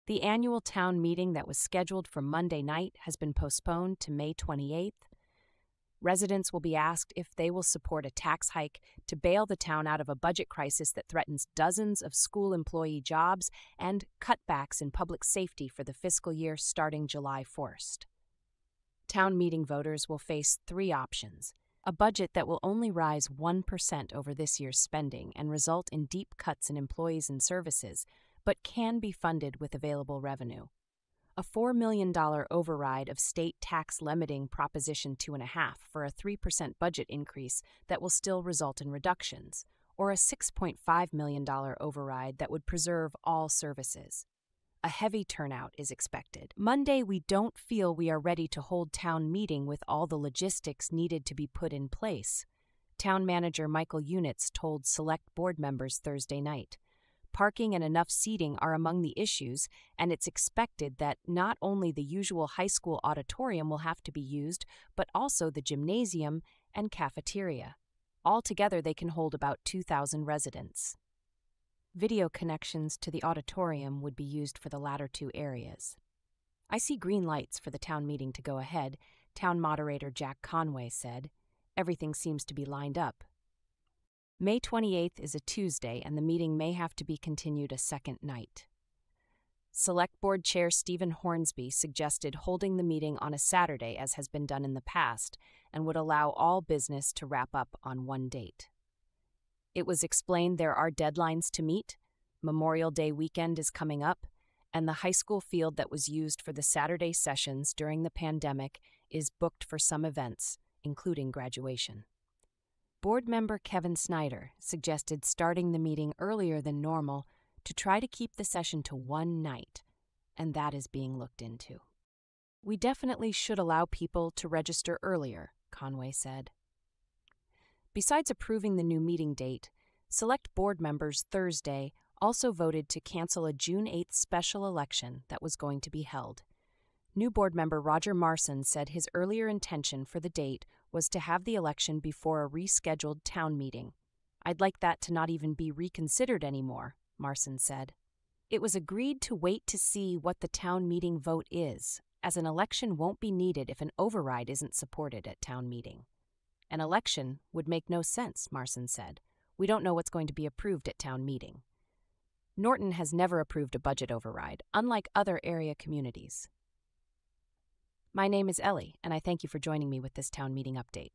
The annual town meeting that was scheduled for Monday night has been postponed to May 28th. Residents will be asked if they will support a tax hike to bail the town out of a budget crisis that threatens dozens of school employee jobs and cutbacks in public safety for the fiscal year starting July 1st. Town meeting voters will face three options: a budget that will only rise 1% over this year's spending and result in deep cuts in employees and services, but can be funded with available revenue; a $4 million override of state tax limiting Proposition 2.5 for a 3% budget increase that will still result in reductions; or a $6.5 million override that would preserve all services. A heavy turnout is expected. Monday, we don't feel we are ready to hold town meeting with all the logistics needed to be put in place, Town Manager Michael Units told select board members Thursday night. Parking and enough seating are among the issues, and it's expected that not only the usual high school auditorium will have to be used, but also the gymnasium and cafeteria. Altogether, they can hold about 2,000 residents. Video connections to the auditorium would be used for the latter two areas. I see green lights for the town meeting to go ahead, Town Moderator Jack Conway said. Everything seems to be lined up. May 28th is a Tuesday, and the meeting may have to be continued a second night. Select Board Chair Stephen Hornsby suggested holding the meeting on a Saturday, as has been done in the past, and would allow all business to wrap up on one date. It was explained there are deadlines to meet. Memorial Day weekend is coming up, and the high school field that was used for the Saturday sessions during the pandemic is booked for some events, including graduation. Board member Kevin Snyder suggested starting the meeting earlier than normal to try to keep the session to one night, and that is being looked into. We definitely should allow people to register earlier, Conway said. Besides approving the new meeting date, select board members Thursday also voted to cancel a June 8th special election that was going to be held. New board member Roger Marson said his earlier intention for the date was to have the election before a rescheduled town meeting. "I'd like that to not even be reconsidered anymore," Marson said. It was agreed to wait to see what the town meeting vote is, as an election won't be needed if an override isn't supported at town meeting. An election would make no sense, Marson said. We don't know what's going to be approved at town meeting. Norton has never approved a budget override, unlike other area communities. My name is Ellie, and I thank you for joining me with this town meeting update.